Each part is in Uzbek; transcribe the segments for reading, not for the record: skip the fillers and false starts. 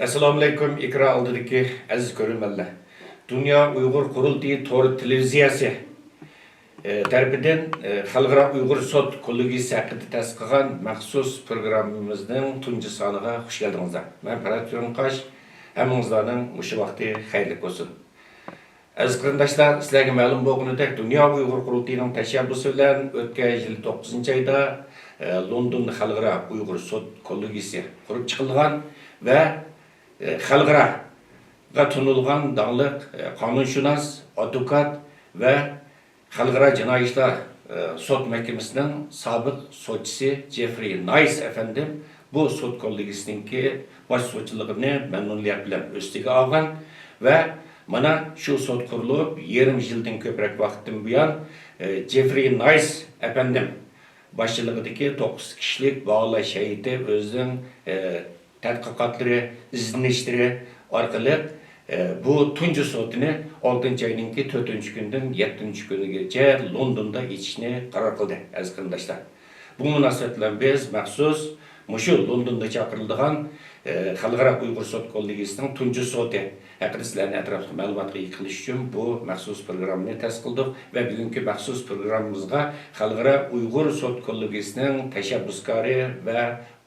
Assalamu alaikum ikra aldidagi aziz ko'rurmanlar. Dünya Uyghur Qurultayı To'g'ri televiziyasi tarafidan Xalqaro Uyg'ur sud kollegiyasi haqida ta'sis qilgan maxsus programmamizning tunji soniga xush keldingizlar. Men Farhod Yo'nqash, hammangizlarning o'sha vaqti xayrli bo'lsin. Aziz qarindoshlar, sizlarga ma'lum bo'lganidek, Dünya Uyghur Qurultayining tashabbusi bilan o'tgan yil 9-oyda Londonda Xalqaro Uyg'ur sud kollegiyasi qurib chiqilgan va xalqaro tanilgan dağlıq qanunshunos, advokat ve xalqaro jinoiy ishlar sud mahkamasining sobiq sudchisi Jeffrey Nice efendim bu sud kollegiyasininki bosh sudchiligini mamnuniyat bilan üstüge olgan ve mana shu sud qurilib yarim yildan ko'proq vaqtdan buyon Jeffrey Nice efendim boshchiligidagi 9 kishilik bağlash heyeti o'zining tədqiqatları, izlenişleri orqali bu tunji sudini 6 ayning 4 gündən 7 günügacha Londonda geçishni qaror qildi, aziz qarindoshlar. Bu munosabat bilan biz maxsus mushu Londonda chaqirilgan Xalqaro Uyg'ur sud kollegiyasining tunji sudi haqida sizlarni atrofli ma'lumotga ega qilish uchun bu maxsus programmani ta'sis qildik va bugungi maxsus programmamizga Xalqaro Uyg'ur sud kollegiyasining tashabbuskori va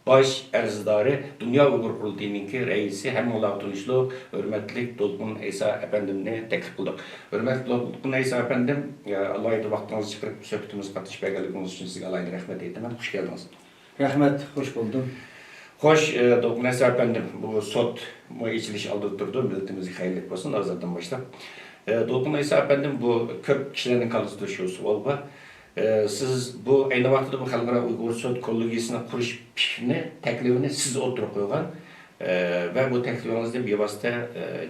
baş arzdori Dünya Uyghur Qurultayı'nınki reisi hem ola tunuşluq, hürmetlik Dolqun İsa efendimni teklif qildik. Hürmetli Dolqun İsa efendim, Allah'ı vaxtınızı çıkarıp söhbetimiz qatışıp gəldiğiniz için sizə Allah'ı rəhmət eylemem. Hoş geldiniz. Rahmet, hoş buldum. Hoş, Dolqun İsa efendim, bu sot içiliş aldı durdu, milletimizi xeyirlik olsun, azaddan başlap. Dolqun İsa efendim, bu köp kişilerin kalıcı şu sual var. Siz bu aynı vaxtda bu Xalqaro Uyg'ur sud kollegiyasini qurish fikrini, taklifini siz o'tirib qo'ygan va bu taklifingizdan bevosita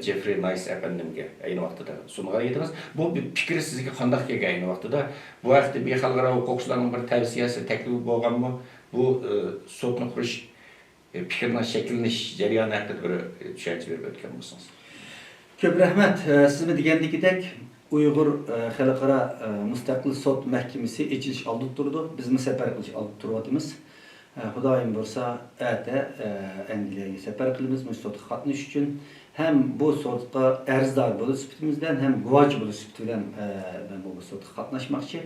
Jeffrey Nice efendimga aynı vaxtda sungan ediniz. Bu fikri sizga qanday kelgan aynı vaxtda? Bu vaqtda bir xalqaro huquqchilarning bir tavsiyasi, taklifi bo'lganmi? Bu sudni qurish fikrining shakllanish jarayoni haqida bir tushuncha berib o'tgan bo'lsangiz. Köp rahmet. Siz mi degandekidek Uyghur Xalqaro Mustaqil Sud Mahkemesi içiliş aldık durdu. Biz mi sefer qilish aldık turuyatimiz. Xudoyim bo'lsa, ata Angliyaga sefer qilamiz bu sudga qatnashish uchun. Hem bu sudga arzdor bo'lish sifatimizdan, hem guvoch bo'lish sifatidan men bu sudga qatnashmoqchi.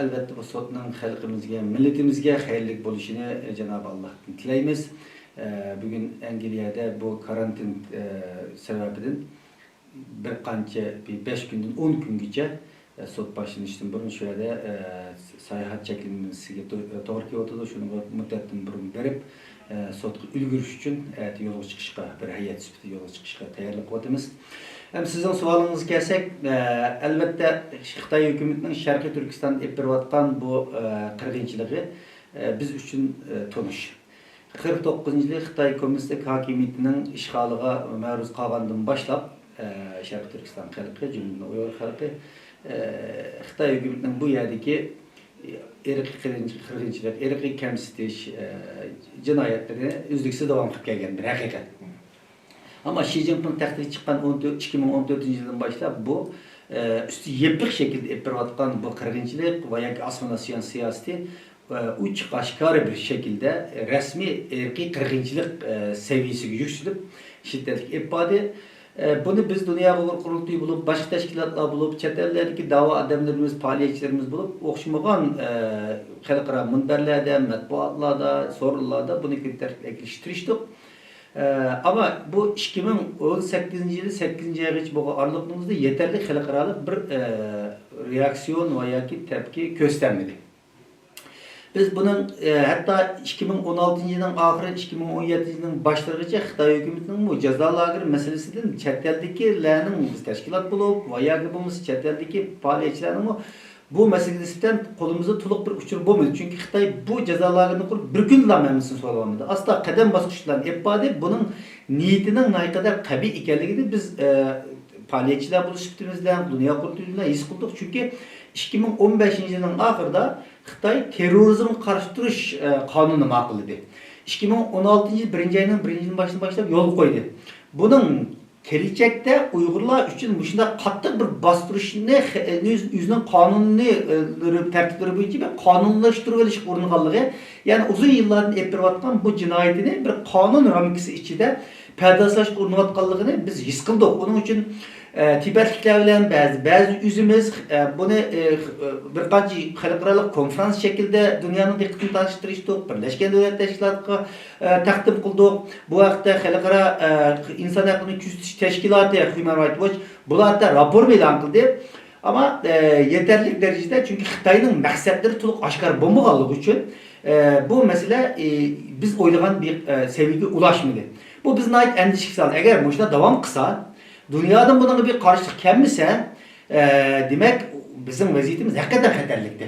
Albatta bu sudning xalqimizga, millatimizga xayrlik bo'lishini Janob Allohdan tilaymiz. Bugün Angliyada bu karantin sebebinden bir qancha 5 günden 10 güngacha sud boshlanishdan burun shu yerda sayohat cheklanmasiga to'g'ri kelyotdi. Shuni muddatdan burun berib sudga ulgurish uchun yo'lga chiqishga, bir hay'at sifatida yo'lga chiqishga tayyorlik qilyapmiz. Hem sizning savolingizga kelsak, albatta Xitoy hukumatining Sharqiy Turkiston olib berayotgan bu qirg'inchiligi biz uchun tonish. 49-yil Xitoy kommunistik hokimiyatining ishg'oliga ma'ruz qolgandan boshlab Sharqiy Turkiston xalqi, jumladan Uyg'ur xalqi Xitoy hukumatining bu yerdagi irqiy qirg'inchilik, irqiy kamsitish jinoyatlarini uzluksiz davom qilib kelgan bir haqiqat. Ama Xi Jinping taxtga chiqqan 2014-yildan boshlab bu üstü yepiq şekilde yapılan bu qirg'inchilik va yoki osmonasiyon siyosati uch oshkora bir şekilde resmi irqiy qirg'inchilik seviyesiga yuksalib shiddatli ifade. Bunu biz Dünya Uyghur Qurultayı bulup, başka teşkilatlar bulup, chet ellerdeki dava adamlarımız, faaliyetçilerimiz bulup, o'xshamagan xalqaro munbarlarda, matbuotlarda, so'rovlarda buni keltirishtirishdik. Ama bu 2018-yili 8-oygacha bo'lgan aralig'imizda yetarli xalqaro bir reaksiyon va yoki tepki ko'rsatmadi. Biz bunun hatta 2016-yılın ahiri, 2017-yılın başlarıca Xitoy hukumatining bu jazo lageri meselesinden chet eldagilarning biz tashkilot bo'lib, va yoki bo'lmasa chet eldagi faoliyatchilarning bu meselesidan qo'limizda to'liq bir uchur bo'lmadi. Chunki Xitoy bu jazo lagerini qurib bir kunla memnun bo'lmadi. Asla qadam bosqichlarni ifade bunun niyatining naqadar qabiy ekanligini biz faoliyatchilar bo'lish sifatimizdan, Dünya Qurultayı'ndan his qildik. Chunki 2015-yilning oxirida Xitoy terrorizmga qarshi turish qonuni ma'qulladi. 2016-yil 1-oyning 1-yildan boshlab yo'l qo'ydi. Bunun Gelecekte Uygurlar için bu şunda katlı bir bastırışını yüzünün kanunlu tertipleri boyunca bir kanunlaştırılış orunluğu. Yani uzun yılların epirvattan bu cinayetini bir kanun ramikisi içinde perdazlaş orunluğu biz his kıldık. Onun için Tibetlikler bilen bazı üzümüz bunu birkaç halkaralık konferans şekilde dünyanın dikkatini tanıştırıştık. Birleşken Devletler Teşkilatı'na takdim kıldık. Bu vakti halkara insan haklarını küstüş teşkilatı Human Rights Watch bularda rapor elan kıldı. Ama yeterli derecede çünkü Xitay'ın maksatları toluk aşkar bomba için bu mesele biz oylagan bir seviyeye ulaşmadı. Bu bizden ait endişe saldı. Eğer bu işine devam kısa dünyadan bunun bir karşılık kemmese demek bizim vaziyetimiz hakikaten xatarlikti.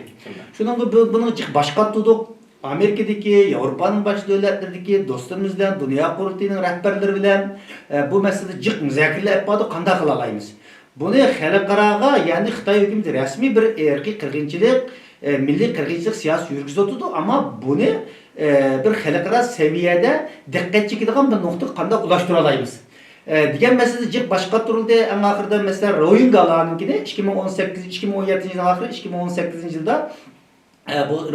Şunun bunu başka tuttuk. Amerika'daki, Avrupa'nın baş devletlerindeki dostlarımız bilen, Dünya Kurultayı'nın rehberleri bilen bu meselede cık müzakirle yapmadık, kanda kılalayımız. Bunu halkaraga yani Xitay hükümeti resmi bir erki kırgınçılık, milli kırgınçılık siyasi yürgüzü oturdu ama bunu bir halkara seviyede dikkat çekildiğin bir nokta kanda ulaştıralayımız. Diyen mesele cık başka turuldu. En ahırda mesela Rohingya'larınkini 2017 yılın ahırı 2018 yılda bu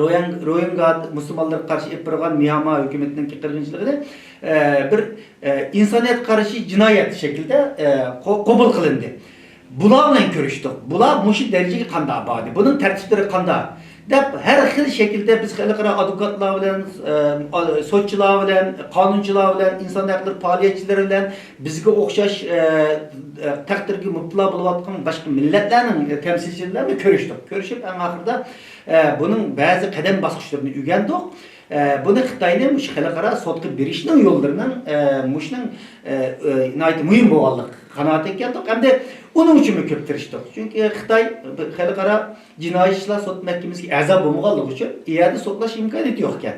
Rohingya Müslümanlara karşı yapılan Myanmar hükümetinin kırgınçılığını bir insaniyet karşı cinayet şekilde kabul kılındı. Bularla görüştük. Bular muşit dereceli kanda abadi. Bunun tertipleri kanda. Her şekilde biz halkara advokatlar bilen, soççular bilen, kanuncular bilen, insan hakları faaliyetçileri bilen, bizge okşaş takdirge mutlular buluvatkan başka milletlerin temsilcileriyle görüştük. Görüşüp en ahırda bunun bazı kadem basışlarını ügendik. Bunu Xitay'ın halkara sotqı berişinin yollarının muşunun mühim boğallık kanaatine geldik. Hem de onun için mi köp tiriştik? Çünkü Xitay halkara cinayet işler sot mahkemesi azab olmalığı için iade sotlaş imkaniyeti yokken.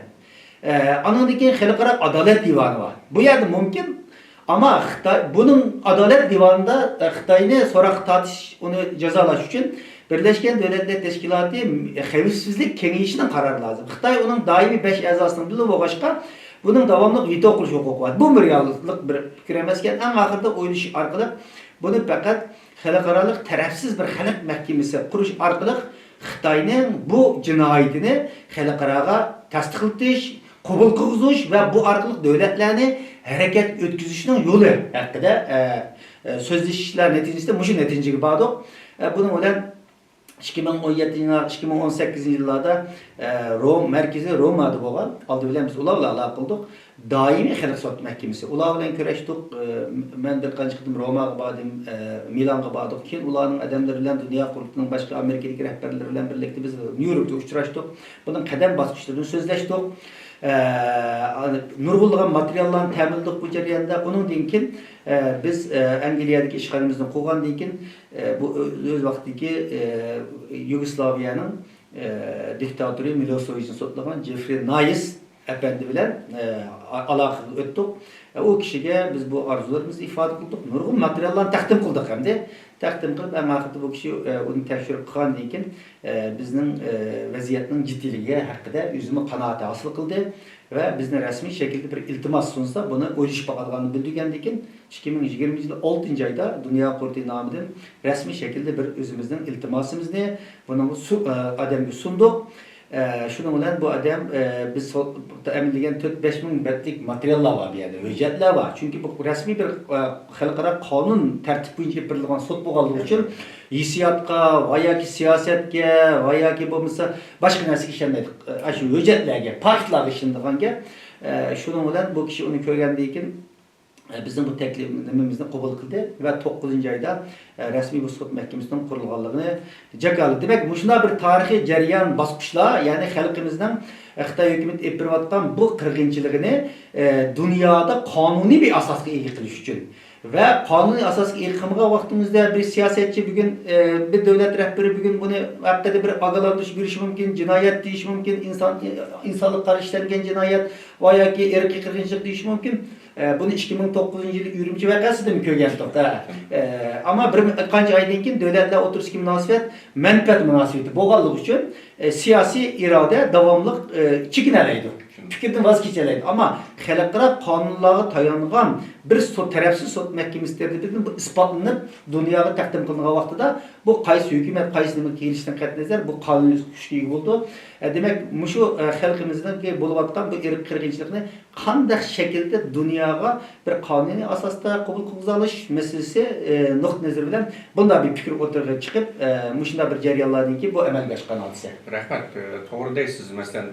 Anındaki halkara adalet divanı var. Bu yerde mümkün ama Xitay, bunun adalet divanında Xitay'ını sorak tartış onu cezalaş için Birleşken Devletler Teşkilatı Xavfsizlik Kengeyişi'nin kararı lazım. Xitay onun daimi 5 azasını bildi ve başka bunun devamlı veto kılış hukuku var. Bu bir reallık bir fikir emesken en ahırda oyuluş arkalık bunu fakat halkaralık tarafsız bir halk mahkemesi kuruş arkalık Xitay'ın bu cinayetini halkaraga tasdiqlatish, kabul kılgızış ve bu arkalık devletlerini hareket ötküzüşünün yolu hakkında sözleşişler neticesinde muşu neticeye bağlı. Bunun olan 2017-2018 yıllarda merkezi Roma'da boğan, aldı bilen biz ularla ala kıldık. Daimi halk sot mahkemesi. Ular bilen köreştik. Ben bir çıktım Roma'ya bağladım, Milan'a bağladım. Ki uların adamları bilen Dünya Kurultayı'nın başka Amerika'daki rehberleri bilen birlikte biz New York'ta uçuşturuştuk. Bunun kadem basışlarını sözleştik. Nurgulluğun materyallarını teminledik bu jarayonda. Onun dinkin biz Angliyadaki işgalimizden koğan dinkin bu öz vaktiki Yugoslavya'nın diktatörü Milosevic'in sotlagan Jeffrey Nice efendi bilen alakalı öttük. O kişiye biz bu arzularımızı ifade kıldık. Nurgul materyallarını takdim kıldık hem de. Takdim kılıp en ahırda bu kişi onu tekşir kılan deyken bizning vaziyetinin ciddiliği hakkında yüzümü kanaati hasıl kıldı ve bizne resmi şekilde bir iltimas sunsa bunu oyluş bakalığını bildirgen deyken 2020 yılı 6. ayda Dünya Kurultayı namıdan resmi şekilde bir özümüzden iltimasımızı bunu adamı sunduk. Şunu bilen bu adam biz teminlegen 4-5 bin betlik materyaller var bir yerde, hüccetler var. Çünkü bu resmi bir halkara kanun tertip boyunca yapılan sot boğalığı için hissiyatga, vayaki siyasetge, vayaki bu mesela başka narsa işlemedi. Aşı hüccetlerge, partiler işlemediğinge şunu bilen bu kişi onu körgendiyken bizim bu teklifimizden kabul kıldı ve 9. ayda resmi bu sot mahkemesinden kurulganlığını cakalı. Demek bu şuna bir tarihi jarayan basmışlar yani halkımızdan Xitay hükümeti yapıvatkan bu kırgınçılığını dünyada kanuni bir asasga ega qilish için ve kanuni asasga ega qilmagan vaqtimizda bir siyasetçi bugün bir devlet rehberi bugün bunu hakkında bir agalandırış görüş mümkün, cinayet deyiş mümkün, insanlık karşılangan cinayet veya ki erki kırgınçılık deyiş mümkün. Bunu 2009 yılı Ürümçi vakası da mı köygendik ama bir kanca aydan keyin devletler oturuşki münasebet, menfaat münasebeti boğallık için siyasi irade, davamlılık çekineleydi. fikrdan voz kechiladi. Ammo xalqaro qonunlarga tayangan bir tarafsiz sud mahkamasi tarafından bu isbotlanib dunyoga taqdim qilingan vaqtida bu qaysi hukumat qaysi nima kelishdan qat'iy nazar bu qonuniy kuchga ega bo'ldi. Demak, mushu xalqimizning bo'layotgan bu irq qirg'inchilikni qanday shaklda dunyoga bir qonuniy asosda qabul qilish masalasi nuqta nazar bilan bunday bir fikr o'tirib chiqib, mushunda bir jarayonlardan keyin bu amalga oshgan hodisa. Rahmat. To'g'ri deysiz. Masalan,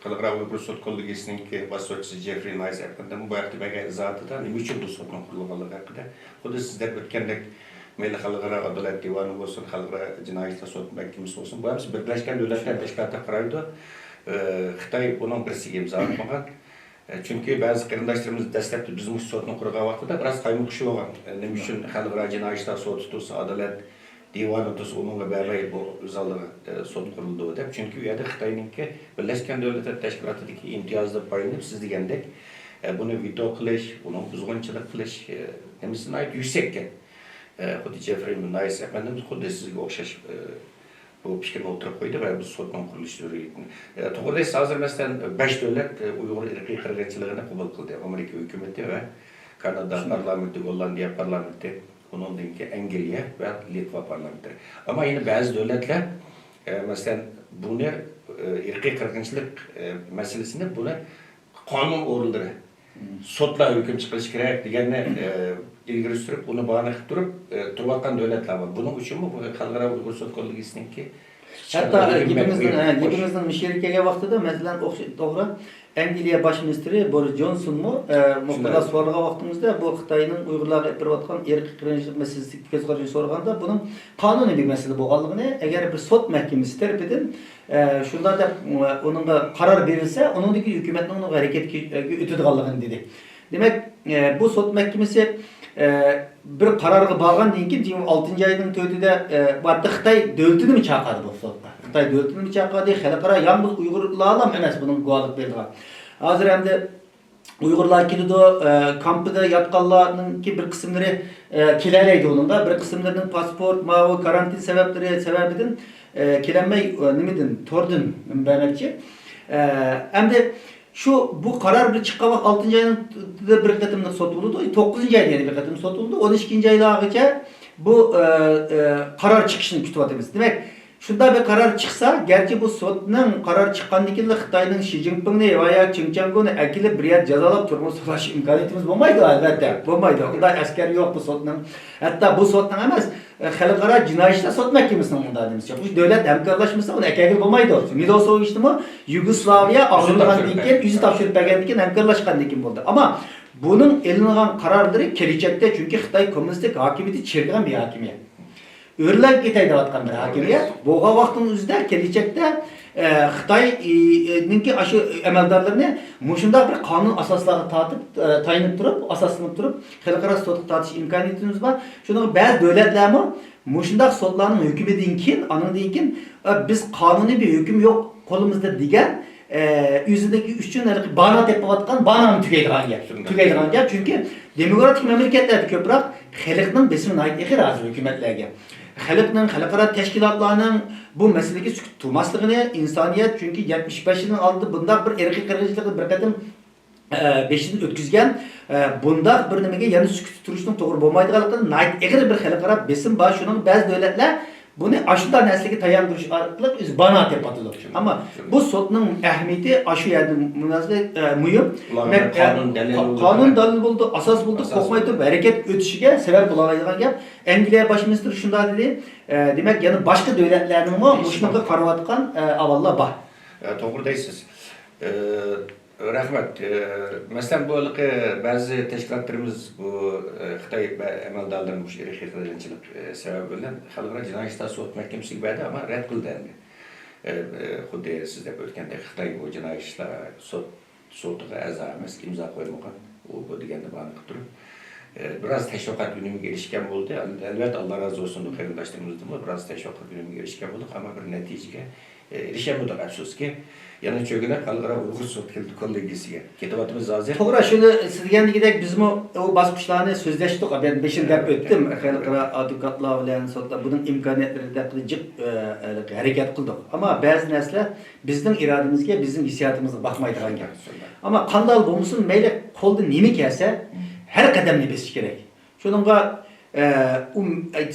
Xalqaro Uyg'ur sud kollegiyasining boshlovchisi Jeffrey Nice haqida bu vaqtda bergan izohida nima uchun bu sudning qurilganligi haqida xuddi sizlar o'tgandek mayli xalqaro adolat divoni bo'lsin, xalqaro jinoiy ishlar sud mahkamasi bo'lsin, bu hamsi Birlashgan Davlatlar Tashkiloti qaraydi. Xitoy buning birisiga imzo atmagan. Chunki ba'zi qarindoshlarimiz dastlabda bizning sudni qurgan vaqtida biroz qaymoqchi bo'lgan. Nima uchun xalqaro jinoiy ishlar sudi tutsa adolat divani tutsa unga barbay bu zalda sud qurildi deb. Chunki u yerda Xitoyninki Birlashgan Davlatlar Tashkilotidagi imtiyozli payini siz degandek buni veto qilish, uni buzg'unchilik qilish nimasini aytib yuksakkan. Xuddi Jeffrey Nice efendimiz xuddi sizga o'xshash bu fikrni o'tirib qo'ydi va biz sudning qurilishi zurriyatini. To'g'ri deysiz, hozir masalan 5 davlat Uyg'ur irqiy qirg'inchiligini qabul qildi. Amerika hukumati va Kanada parlamenti, Gollandiya parlamenti, undan keyin Angliya va Litva parlamenti. Ammo yana ba'zi davlatlar masalan buni irqiy qirg'inchilik masalasini buni qonun o'rnida sudlar hukm chiqarish kerak deganni ilgari surib, uni bahona qilib turayotgan davlatlar bor. Buning uchunmi bu xalqaro Uyg'ur sud kollegiyasininki hatto yigimizning Mishirkaga vaqtida masalan to'g'ri Angliya bosh ministri Boris Johnsonmi muxbirlar so'ragan vaqtimizda bu Xitoyning Uyg'urlarga berayotgan irqiy qirg'inchilik masalasiga ko'z qarashini so'raganda buning qonuniy bir masala bo'lganligini, agar bir sud mahkamasi tarafidan shunda deb uningga qaror berilsa, uningdagi hukumatning uni harakatga o'tadiganligini dedi. Demak, bu sud mahkamasi bir qarorga borgandan keyin 6-oyning 4-ida bu Xitoy davlatini mi chaqirdi bu sudga? Xitoy davlatini mi chaqirdi? Xalqaro yalnız Uyg'urlar emas buning guvohlik bergan. Hozir endi Uyg'urlar keldi, kampida yotganlarning bir qismlari kelalaydi uningda, bir qismlarining pasport, ma'lum karantin sababidan kelanmay nimadan, tordan bermoqchi. Endi şu bu karar bir çıkan vaqt 6-oyning bir qatimda sotildi, 9-oyda yana bir qatim sotildi, 12-oylargacha bu karar chiqishini kutyapmiz. Demak, shunda bir karar chiqsa, garchi bu sudning qaror chiqqandan keyin Xitoyning Xi Jinpingni va ya Qin Changuni akilib bir yer jazolab turmush surash imkoniyatimiz bo'lmaydi albatta. Bo'lmaydi. Unday askar yo'q bu sudning. Hatto bu sudning emas, xalqaro jinoiy ishlar sud mahkamasining unda demizcha. Bu davlat hamkorlashmasa uni akaga bo'lmaydi. Midosovichnimi Yugoslaviya og'irlagandan keyin o'zi topshirib bergandan keyin hamkorlashgandan keyin bo'ldi. Ammo buning elingan qarorlari kelajakda chunki Xitoy kommunistik hokimiyati chirgan bir hokimiyat. O'rlab ketaydi deyotgan bir hokimiyat. Bo'lgan vaqtning o'zida kelajakda Xitoyninki shu amaldorlarni mushunda bir qonun asoslariga tortib, tayinib turib, asoslanib turib, xalqaro sudga tortish imkoniyatimiz bor. Shunga ba'zi davlatlarmi mushunda sudlarning hukmidan keyin, andan keyin biz qonuniy bir hukm yo'q qo'limizda degan o'zidagi uchun bana tepayotgan banani tugaydigan gap. Chunki demokratik mamlakatlarda ko'proq xalqning besini aytib hozir hukumatlarga. Xalqning, xalqaro tashkilotlarning bu masalaga sukut turmasligini insoniyat chunki 75 yildan oldin bunday bir irqiy qirg'inchilikni bir qatim 5 yil o'tkazgan, bunday bir nimaga yana sukut turishning to'g'ri bo'lmaydiganligini eg'ir bir xalqaro besim bor. Shuning ba'zi davlatlar buni ashula narsaga tayandirish orqali o'z bana tepatadi. Ammo bu sudning ahamiyati shu yerda muhim. Qonun dalil bo'ldi, asos bo'ldi, qo'rqmaydi, harakat o'tishiga sabab bo'ladigan gap. Angliya bosh ministri shunday dedi. Demak, yana boshqa davlatlarning ham shunga qarayotgan avallar bor. To'g'ri deysiz. Rahmat. Masalan, bu ba'zi tashkilotlarimiz bu Xitoy amaldorlarining shu irqiy qirg'inchilik sababi bilan xalqaro jinoiy ishlar sud mahkamasiga berdi, ammo rad qildi endi. Xuddi siz deb o'tgandek Xitoy bu jinoiy ishlar sudiga a'zo emas, imzo qo'ymagan. U bu deganda bani qilib turib biroz tashviqot unimiga erishgan bo'ldi. Albatta Alloh razı olsun qarindoshlarimizdimi biroz tashviqot unimiga erishgan bo'ldik, ammo bir natijaga erişemedik afsuski. Yana çögüne Halkara Uyghur Sot Kollegiyasiga ketyapmiz hozir. To'g'ri, shuni siz degandagidek bizmi o basqichlarni so'zlashdik. Ben beshin gap o'tdim. Xalqaro advokatlar bilan sotlar buning imkoniyatlarida jiq harakat qildik. Ammo ba'zi narsalar bizning irodamizga, bizning hissiyotimizga boqmaydigan gap. Ammo qanday bo'lmasin, mayli qo'lda nima kelsa, har qadamni besish kerak. Shuningga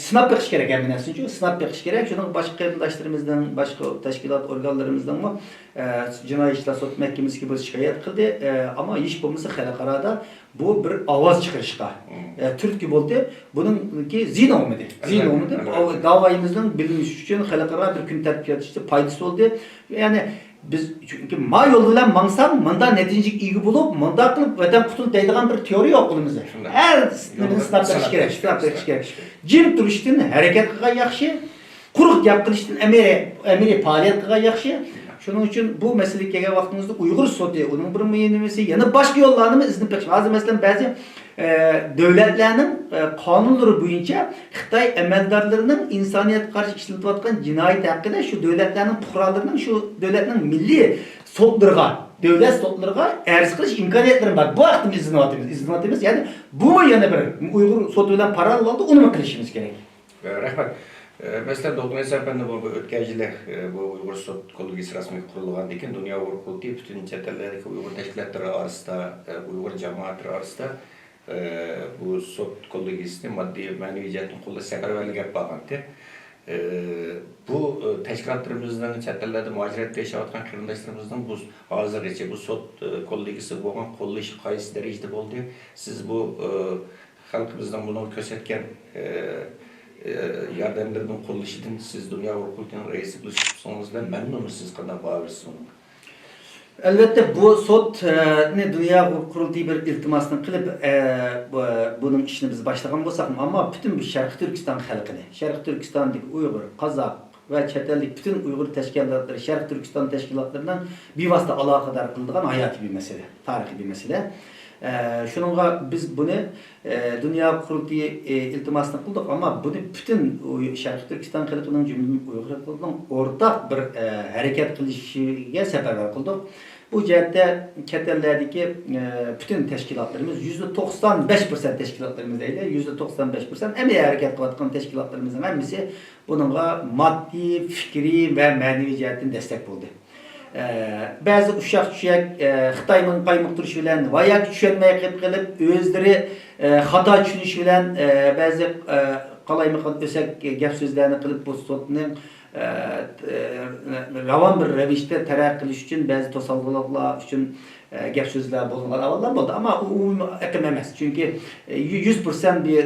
sinab beqish kerak hamma uchun, sinab beqish kerak. Shuning boshqa qarindoshlarimizdan, boshqa tashkilot organlarimizdan jinoiy ishlar sud mahkamasiga biz shikoyat qildi. Ammo hech bo'lmasa xalqaroda bu bir ovoz chiqarishga turtki bo'ldi. Buningki zin olmadi. Zin olmadi. Da'voyimizning bilinishi uchun xalqaro bir kun tartibga foydasi bo'ldi. Ya'ni biz çünkü ma yolu bilan mansam manda neticelik iyi bulup manda qilib vatan qutul deydigan bir teoriya yo'q qo'limizda. Har nimani sinab berish kerak, sinab berish kerak. Jim turishdan harakat qilgan yaxshi, quruq gap qilishdan amiri faoliyat qilgan yaxshi. Shuning uchun bu masalaga kelgan vaqtimizda Uyg'ur soti, uning bir muhimisi yana boshqa yo'llarni iznib beqish. Hozir masalan ba'zi devletlerinin kanunları boyunca Xitay amaldorlarining insoniyatga qarshi ishlatilayotgan jinoyat haqida şu devletlerin fuqarolarining şu devletlerin milliy sotlarga, devlet sotlarga arz qilish imkoniyatlari bor. Bu vaqtda izlanatimiz. Yani bu mu yana bir Uyg'ur soti bilan parallel oldu, onu mu qilishimiz kerak? Rahmat. Mesela Doktor Efendi bu o'tgan yili bu Uyg'ur sot kollegiyasi rasmiy qurilgandan keyin Dunyo Uyg'ur qurultiyi butun chet eldagi Uyg'ur tashkilotlari orasida, Uyg'ur jamoatlari orasida bu sot kollegiyasini moddiy ma'naviy jihatdan qo'llash safarbarlik qilib qolgandi. Bu tashkilotlarimizdan chet ellarda muajiratda yashayotgan qarindoshlarimizning bu hozirgacha bu sot kollegiyasi bo'lgan qo'llashi qaysi darajada bo'ldi? Siz bu xalqimizdan buni ko'rsatgan yardımlarının kuruluşundan siz Dünya Uyg'ur reisi bo'lsangiz memnunmusunuz qanday bağırırsınız onu? Elbette bu sot Dünya Uyg'ur Qurultiyi bir iltimasını qilib bunun işini biz başlagan bo'lsak, ama bütün bu Sharq Turkiston xalqini, Sharq Turkistondagi Uyg'ur, Qozoq ve chet ellik bütün Uyg'ur tashkilotlari, Sharq Turkiston tashkilotlaridan bevosita aloqador qiladigan hayotiy bir mesele, tarixiy bir mesele. Şununla biz bunu Dünya Qurultiyi iltimasını qildik, ama bunu bütün Sharq Turkiston xalqining jumladan Uyg'ur xalqining o'rtaq bir harakat qilishiga safarbar qildik. Bu jihatda chet eldagi bütün tashkilotlarimiz %95% tashkilotlarimiz deydi, %95% emeği harakat qilayotgan tashkilotlarimizning hammasi bununla maddi, fikri ve ma'naviy jihatdan destek bo'ldi. Bazı uşak-uşak Xitayning qaymoq turishi bilan vayak tushunmay qilib o'zlari xato tushunish bilan ba'zi qalaymiqan o'sak gap so'zlarni qilib bu sotning ravon bir ravishda taraqqiy qilish uchun ba'zi to'solg'ular uchun gap so'zlar bo'lgan avvaldan bo'ldi, ama umumiy aqim emas. Chunki 100% bir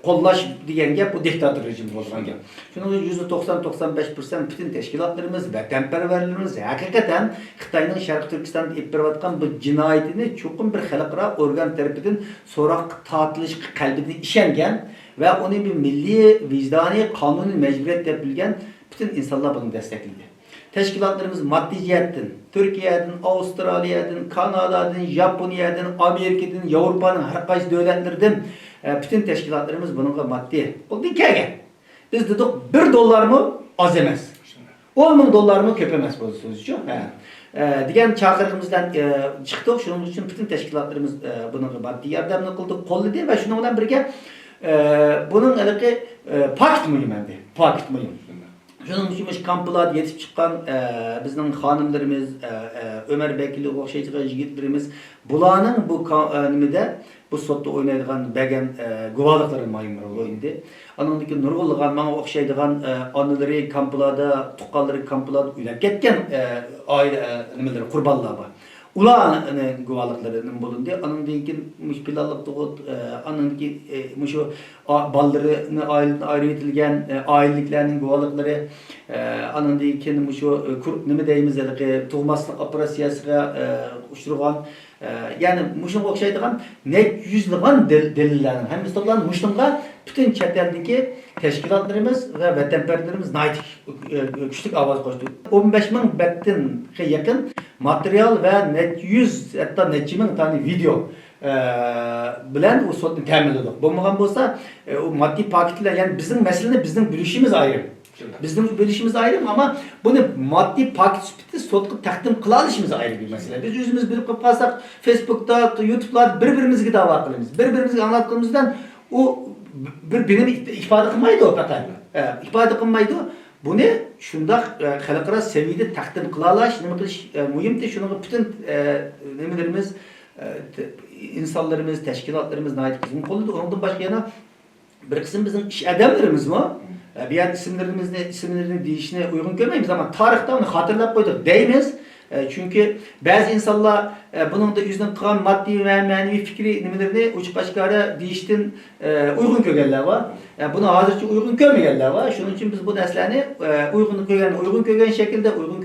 qo'llash degan gap bu diktator rejimi bo'lgan gap. Shuning %90-95% bütün tashkilotlarimiz, vatanparvarlarimiz haqiqatan Xitoyning Sharq Turkistonda olib berayotgan bu jinoyatini cho'qim bir xalqaro organ tarafidan so'roq tortilish qalbiga ishongan ve onu bir milli, vicdani, kanuni mecburiyet deb bilgan bütün insanlar bunu destekledi. Teşkilatlarımız maddi cihetten, Türkiye'den, Avustralya'dan, Kanada'dan, Japonya'dan, Amerika'dan, Avrupa'nın her qaysi devletlerden bütün teşkilatlarımız bununla maddi. Bu dikkat. Biz dedik $1 mı az emez. $10.000 mı köp emez bu sözcü. Diyen çağrımızdan çıktık. Şunun için bütün teşkilatlarımız bununla maddi yardımını kıldık, kolladı ve şununla birlikte bunun elki paket mühim hem de. Paket mühim. Şunun için kampılar yetip çıkan bizden hanımlarımız, Ömer Bekirli okşayıcı yigitlerimiz bulanın bu nimede bu sotta oynaydıgan bəgən guvalıqların mayımları oyundu. Anındaki nurgulluğan, bana okşaydıgan anıları kampılarda, tuqqalları kampılarda üylep ketken aile nimeleri, kurbanlığa var. Ulan guvalıqlarının bulundu. Anındaki pilallık doğut, anındaki şu ballarını ayrı etilgen aileliklerinin guvalıqları, anındaki şu nime deyimiz tuğmaslık operasyasıga uçturgan. Yani muşun okşaydıgan net yüzlüğün delillerin hem istiqlan muşunga bütün çeteldeki teşkilatlarımız ve vatanperverlerimiz naytik güçlük avaz koştu. 15.000 betten yakın materyal ve net 100 hatta net 2000 tane video bilen o sotunu temin edildi. Bu muğam olsa o maddi paketler yani bizim meseleni bizim gülüşümüz ayrı. Bizning bölüşümüz ayrı ama bunu maddi paket süpütü sotqa taqdim qila olishimiz ayrı bir mesele. Biz özümüz bilib qolsak Facebook'ta, YouTube'da bir-birimizga da'vo qilamiz. Bir-birimizga anlatqanimizdan o bir benim ifade qilmaydi o faqat. İfade qilmaydi. Bunu shundaq xalqaro seviyada taqdim qila olish, nima qilish muhimdir. Shuning bütün nimalarimiz insanlarımız, teşkilatlarımız nait kızım qo'lida. Ondan başqa yana bir qism bizning ish adamlarimiz mi? Bir yer isimlerini deyishni uygun görmeyimiz ama tarixte onu hatırlap koyduk deymiz. Çünkü bazı insanlar bunun da yüzünden kalan maddi ve manevi fikri nimelerini uçuk aşkara deyiştin uygun kögenler var. Bunu hazırca uygun görmeyenler var. Şunun için biz bu derslerini uygun kögen şekilde, uygun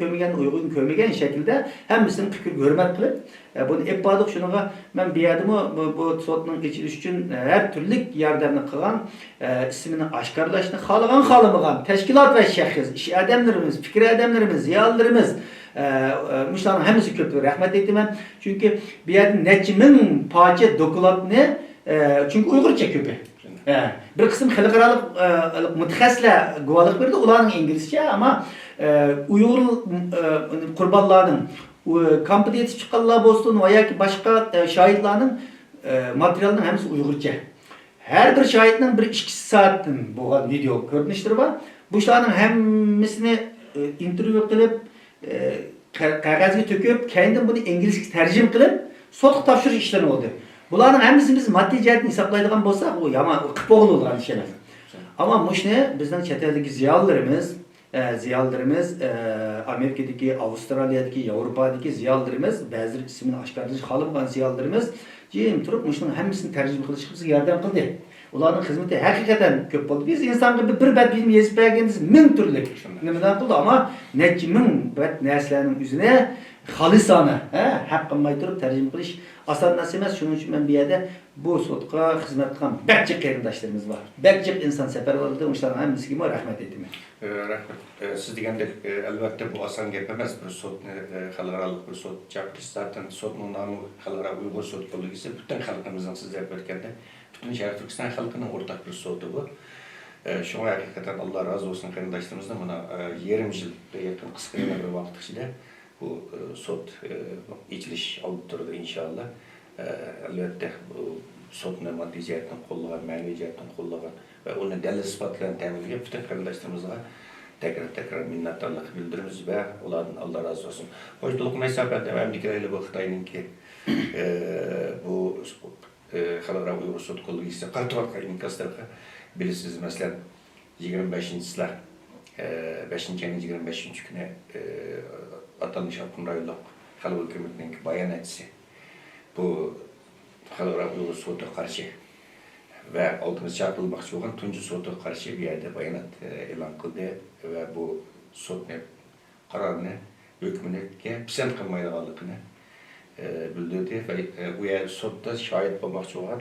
kömegen şekilde hem bizim fikir hürmet kılıp bunu epadık şunuğa ben bir yerdimi bu sotun geçiriş için her türlü yardımını kılan ismini aşkarlaşını halıgan teşkilat ve şahıs, iş adamlarımız, fikir adamlarımız, ziyalılarımız müşterilerin hepsi kötü rahmet ettim ben. Çünkü bir yerde necmin parça dokulatını çünkü Uygurca köpü. Bir kısım xalqaralık mütehassisler guvalık verdi. Ularning İngilizce ama Uygur kurbanlarının kampda yetişip çıkanlar olsun veya ki başka şahitlerin materyalinin hepsi Uygurca. Her bir şahitinin bir 2 saatten bu video görünüşleri var. Bu işlerin hepsini interview kılıp qog'ozga töküp kendim bunu İngilizce tercüme kılıp sotqa topshirish işleri oldu. Bularning hepsini biz maddi jihatdan hesaplaydigan bo'lsak, u yaman qilib bo'lgan ish emas. Ama mushni bizning chet eldagi ziyolarimiz Amerikadagi, Avustraliyadagi, Yevropadagi ziyolarimiz, ba'zi ismini oshkorlash xohlamagan ziyolarimiz jim turib mushning hammasini tarjima qilishga bizga yordam qildi. Ularning xizmati haqiqatan ko'p bo'ldi. Biz insonga bir bet bilim yezib berganmiz ming turli nimadan qildi ama necha ming bet narsalarning o'zine xalisona haq qilmay turib tarjima qilish oson narsa emas. Shuning uchun men bu yerda bu sotqa xizmat qilgan barcha qarindoshlarimiz bor. Barcha inson safarbarligida o'shalarning hammasiga rahmat aytaman. Rahmat. Siz degandek albatta bu oson gap emas. Bir sotni xalqaro bir sot chaqirish zaten sotning nomi xalqaro Uyg'ur sot bo'lgisi butun xalqimizning siz deb aytganda butun Sharq Turkiston xalqining o'rtaq bir soti bu. Şuna hakikaten Allah razı olsun qarindoshlarımizdan buna 20 yilga yaqin qisqagina bir vaqt ichida bu sot ichilish olib turdi inshaalloh. Albatta bu sotni moddiy jihatdan qo'llagan, ma'naviy jihatdan qo'llagan va uni dalil isbotlarini ta'minlagan butun qarindoshlarımizga tekrar minnatdorlik bildiramiz va ulardan Allah razı olsun. Hoşçuluk mesafede memleketleri bu Xitoyninki bu xalqaro Uyg'ur sot qo'lligisi qartib inkaslarga bilirsiniz mesela 25'incisler 5. ayın 25. günü atanmış Akın Rayullah Halk Hükümeti'nin bayanatçısı bu xalqaro Uyg'ur sot'a karşı ve altımız çarpılmakçı olan tuncu sot'a karşı bir yerde bayanat e'lon qildi ve bu sot'ni kararını hükmünü pisand qilmaydiganligini bildirdi ve bu yer sot'ta şahit olmakçı olan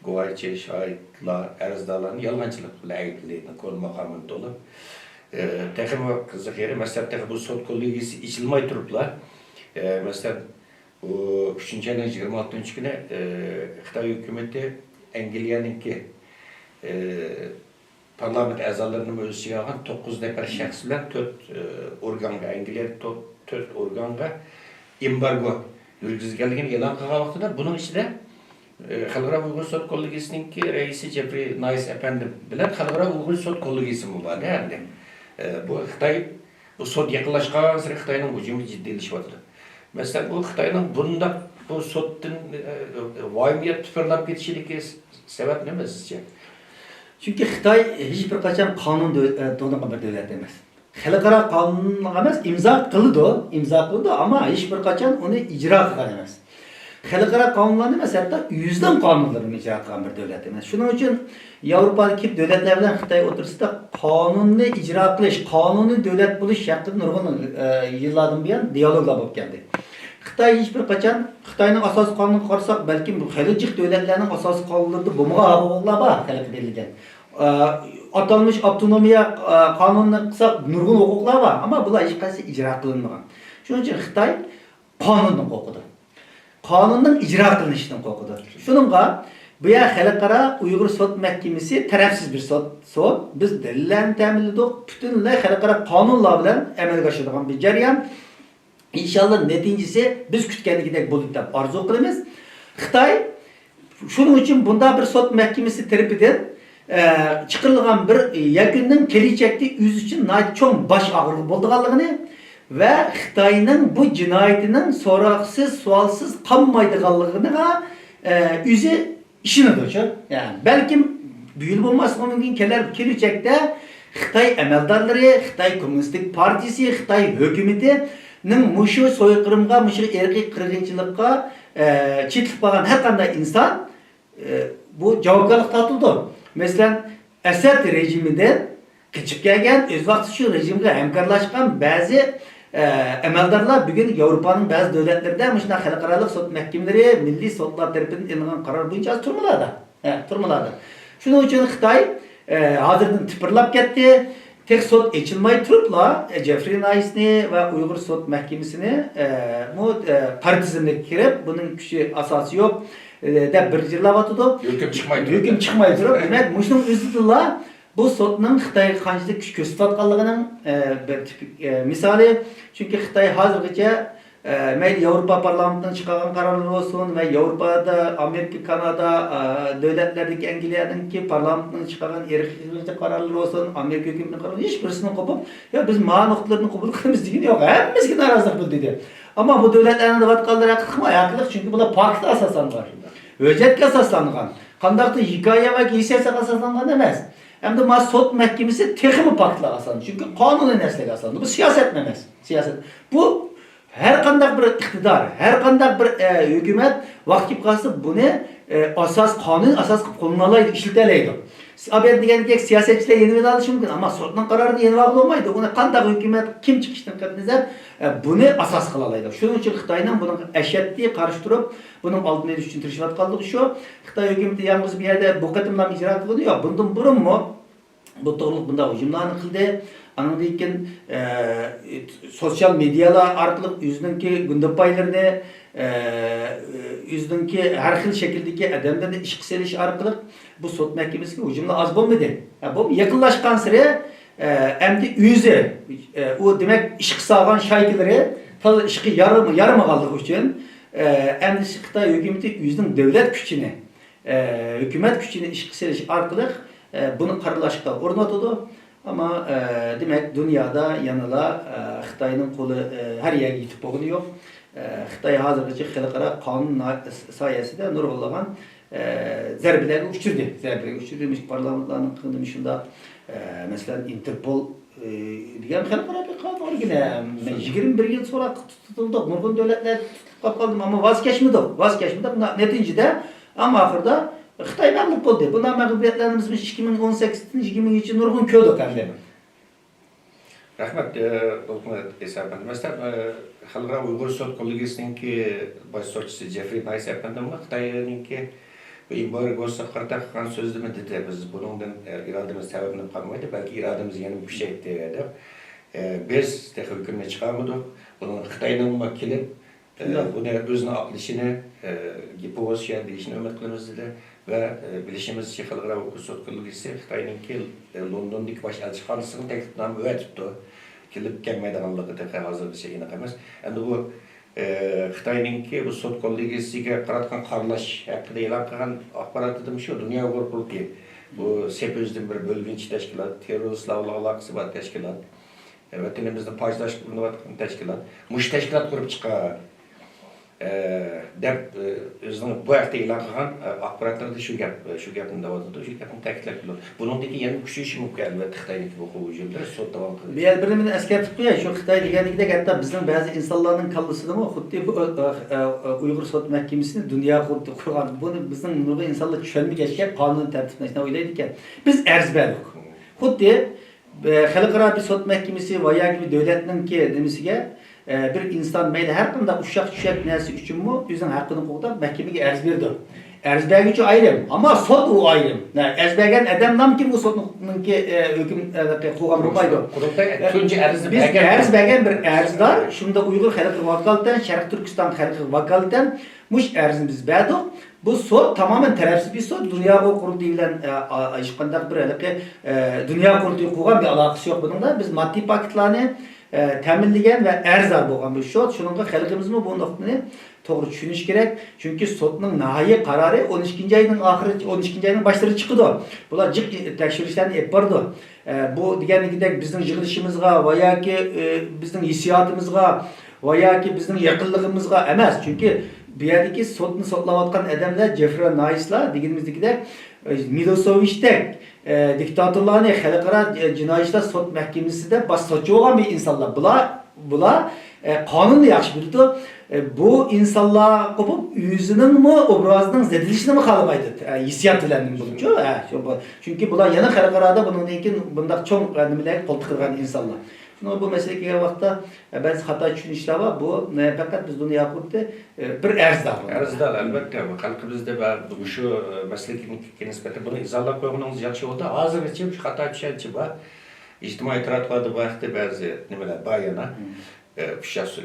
guvohchi, shahidlar, arzdorlarni yolg'onchilik bilan ayblaydi, ko'l maqomida olib. Texmi qiziq yeri, masalan, bu sot qo'lligisi ichilmay turiblar. Masalan, 3. ayning 26-kuni Xitoy hukumati Angliyaninki parlament a'zolarini o'z ichiga olgan 9 nafar shaxs bilan 4 organga, Angliyada 4 organga embargo yurgizganligini e'lon qilgan vaqtida buning ichida Xalqaro Uyg'ur sot qo'lligisininki raisi Jeffrey Nice efendim bilan Xalqaro Uyg'ur sot qo'lligisi bor endi. Bu Xitoy bu sot yaqinlashgan sari Xitoyning hujumi jiddiylashyapti. Masalan, bu Xitoyning bunda bu sotdan vahimiyat tufayli ketishidagi sabab nima sizcha? Çünkü Xitoy hech bir qachon qonun to'g'ri bir davlat emas. Xalqaro qonunga emas, imzo qildi ama hech bir qachon uni ijro qilgan emas. Xalqaro qonunlarni emas, hatto yüzden qonunlarni ijro qilgan bir davlat emas. Shuning uchun Yevropadagi davlatlar bilan Xitoy o'tirsida qonunni ijro qilish, qonuniy davlat bo'lish haqida nurg'un yillardan buyon dialoglar bo'lib keldi. Xitoy hech bir qachon Xitoyning asosiy qonuniga qarasak, balki xalqaro davlatlarning asosiy qonunlarida bo'lmagan huquqlar bor talab etilgan. Atalmış avtonomiya qonunini qilsak nurg'un huquqlar bor, ammo bular hech qaysi ijro qilinmagan. Shuning uchun Xitoy qonunni qo'rqidi. Qonunning ijro qilinishidan qo'rqidi. Shuningga Bu ya Xalqaro Uyg'ur sot mahkamasi tarafsiz bir sot. Biz delillarni ta'minladik. Butunlay xalqaro qonunlar bilan amalga oshadigan bir jarayon. İnşallah neticesi biz kütkenlikidek bo'ladi deb arzu qilamiz. Xitoy shuning uchun bunda bir sot mahkamasi tarafidan chiqarilgan bir yakunning kelajakda o'zi uchun cho'ng bosh og'rig'i bo'lganligini va Xitoyning bu jinoyatining so'roqsiz, savolsiz qolmaydiganligini o'zi ishonadi. Yani balkim bu yil bo'lmasa mumkin kelajakda Xitoy amaldorlari, Xitoy Kommunistik partiyasi, Xitoy hukumati muşu soykırımga, muşu erkek kırgınçılıkka çitlip bakan her qanday insan bu javobgarlık tatıldı. Mesela Esed rejiminden kaçıp gelgen, öz vakti şu rejimge hemkarlaşkan bazı emeldarlar bugün Avrupa'nın bazı devletlerinde muşuna xalqaralıq sot mahkemeleri, milli sotlar tarafından elingan karar boyunca turmalarda. Şunun için Xitoy hazırdan tıpırlap ketdi. Tek sot açılmayı turupla Jeffrey Nice'ni ve Uygur Sot Mahkemesi'ni partizmle kirip bunun küçük asası yok de bir yıllap atıdı. Hüküm çıkmayı turup. Demek muşunun üzüldüler bu sotun Xitay kançılık güç gösterdiğinin bir tipik misali. Çünkü Xitay hazırlıkça Avrupa Parlamento'ndan çıkan kararlar olsun ve Avrupa'da, Amerika, Kanada, devletlerdeki Anglia'daki Parlamento'ndan çıkan erkeklerce kararlar olsun, Amerika hükümetinin kararları hiçbirisini kopup ya biz ma noktalarını kabul kılmamız değil yok. Hepimiz narazılık bildi dedi. Ama bu devletlerin de vatkalları hakkı çünkü bu da pakta asaslanlar. Özetke asaslangan. Kandakta hikaye ve giysiyse asaslangan demez. Hem de sot mahkemesi tekimi paktla asaslandı. Çünkü kanunu nesle asaslandı. Bu siyaset memez. Siyaset. Bu her kandak bir iktidar, her kandak bir hükümet vakit kalsa bunu asas kanun asas konunalaydı, işleteleydi. Haber degendeki siyasetçiler yeni alışı mümkün ama sorunun kararını yeni olmaydı. Ona kandak hükümet kim çıkıştan katınızlar bunu asas kılalaydı. Şunun için Xitay'ın bunun eşitliği karıştırıp bunun altına düşün tırşıvat kaldığı şu. Xitay hükümeti yalnız bir yerde bu katımdan icra kılınıyor. Bundan burun mu? Bu doğruluk bunda hücumlarını kıldı. Anladıyken sosyal medyalar arkalık yüzündeki gündem paylarını yüzündeki her xil şekildeki adamların iş kıseliş arkalık bu sot mahkemesiga hücumlar az bulmadı. Bu yakınlaşkan sıra hem de yüzü o demek iş kısalgan şaykıları tadı işki yaramagallık için hem de Xitay hükümeti yüzünün devlet gücünü hükümet gücünü iş kıseliş arkalık bunu kararlaşıkta ornatıdı. Ama demek dünyada yanıla Xitay'ın kolu her yere gitip bulunuyor. Xitay hazırlıkçı xalqaro kanun sayesinde nurg'unlagan zarbelerga uçurdu. Demiş parlamentlarning qilmishida mesela Interpol degan xalqaro bir qonun organa 21 yıl sonra tutuldu. Nurg'un devletler tutup kaldı ama vazgeçmedi. Neticede ama ahırda Xitay mağlup bo'ldi. Bundan mag'lubiyatlarimiz 2018-2020 nurg'un ko'rdik endi. Rahmat, doktor Esafan. Mesela Xalqaro Uyg'ur sot kollegiyasiningki bosh sotchisi Jeffrey Nice efendimga Xitoyninki embargosi qarta qilgan so'zini dedi. Biz buningdan irodamiz sababini qolmaydi, balki irodamiz yana kuchaydi deb. Biz hukumga chiqamidik. Buning Xitoyning kelib buni o'zini aqlishini gipoziya deyishni umid qilamiz dedi. Ve bilişimizce Xalqaro Uyg'ur sot kollegiyasi Xitoyninki Londondagi bosh elchixonasining taklifnomasi o'tibdi. Kelib kelmaydiganligi hozirgacha aniq emas. Endi bu Xitoyninki bu sot kollegiyasiga qaratgan qaralash haqida e'lon qilgan axborotida shu Dunyo Uyg'ur guruhi bu SEPÖZ'дің bir bölgünçü teşkilat, teröristlarla alakası var teşkilat. Vatanımızda paylaştırılan teşkilat. Muş teşkilat kurup çıkan. Dep özünün bu hafta e'lon qilgan axborotlarda shu gapni davatida shu gapni ta'kidlab keladi. Buningdagi yana kuchayishi mumkin albatta Xitoyniki bu hujumlar sot davom qiladi. Bir birimini eskartib qo'yay, shu Xitoy deganligidek hatto bizning ba'zi insonlarning kallasida xuddi bu Uyg'ur sot mahkemesini dunyo xuddi qurgan. Buni bizning nurg'un insonlar tushunmagachga qonun tartibini o'ylaydi ekan. Biz arz berdik. Xuddi xalqaro bir sot mahkemesi va yoki bir davlatninki nimasiga bir insan mayli her konuda uşak nesi üçün mü özünün hakkını qo'llab mahkemeye arz berdi. Arz bergücü ayrım ama sot o ayrım. Arz bergen adamdan kim bu sotninki hüküm qo'ygan bo'lmaydi. Tunji arzni biz arz bergen bir arzlar shunda Uyg'ur xalqi vakalatan, Sharq Turkiston xalqi vakalatan mush arzimiz berdik. Bu sot tamamen tarafsız bir sot. Dünya Kurulu bilen aşkındak bir Dünya Kurulu kuran bir alakası yok bununla. Biz maddi paketlerini təminləyən və ərzar bolğan bir sot. Şununla xalqımızmı bu nöqtəni toğru düşünüş gerek. Çünki sotun nihai qararı 12-ci ayının axırı 12-ci ayının başları çıxdı. Bunlar cıq təkşirişlərini ep bardı. Bu digərlikdə bizim yığılışımızga və ya ki bizim hissiyatımızga və ya ki bizim yaxınlığımızga emas. Çünki bu yerdeki sotunu sotlavatkan adamlar Jeffrey Nice'la digimizdeki Milošević'tek diktatörlerini xalqaro jinoyatlar sot mahkemesinde bastıcı olan bir insanlar. Bular kanunu yaxşı bildi. Bu insanlar kopup yüzünün mü obrazının zedilişini mi kalıbaydı? Hissiyat bilendim buluncu. Çünkü bular yana xalqaroda bunun bunda çok nimeler koltuk kırgan insanlar. Şimdi bu meseleye vakta ben hata düşünüşler var. Bu fakat biz bunu yapıp da bir erzda. Erzda elbette. Halkımızda bu şu mesleğin nispeten bunu izahla koymanız yaxşı oldu. Hazır için şu hata düşençi var. İçtimai tiratlarda vakti bazı nimeler bayana. Fişas